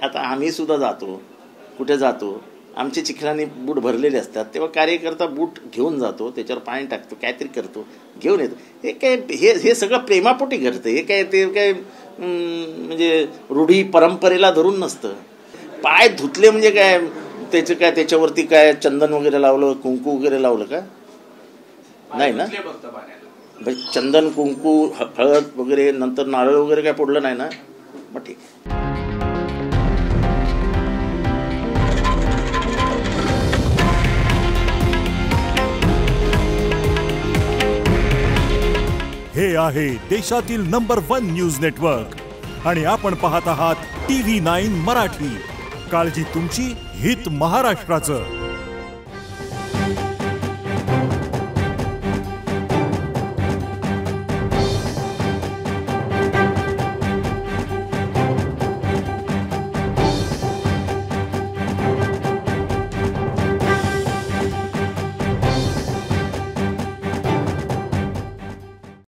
आता आम्ही सुद्धा जातो, कुठे जातो, आमचे चिखलाने बूट भरलेले असतात, तेव्हा कार्यकर्ता बूट घेऊन जातो, त्याच्यावर पाणी टाकतो, काहीतरी करतो, घेऊन येतो. हे काय हे सगळं प्रेमापोटी घडतं. हे काय ते काय म्हणजे रूढी परंपरेला धरून नसतं. पाय धुतले म्हणजे काय त्याचं काय त्याच्यावरती काय चंदन वगैरे लावलं, कुंकू वगैरे लावलं का? नाही ना. चंदन, कुंकू, हळद वगैरे नंतर नारळ वगैरे काय पडलं नाही ना, मग ठीक आहे. हे आहे देशातील नंबर 1 न्यूज नेटवर्क आणि आपण पाहत आहात TV9 मराठी. काळजी तुमची, हित महाराष्ट्राचं.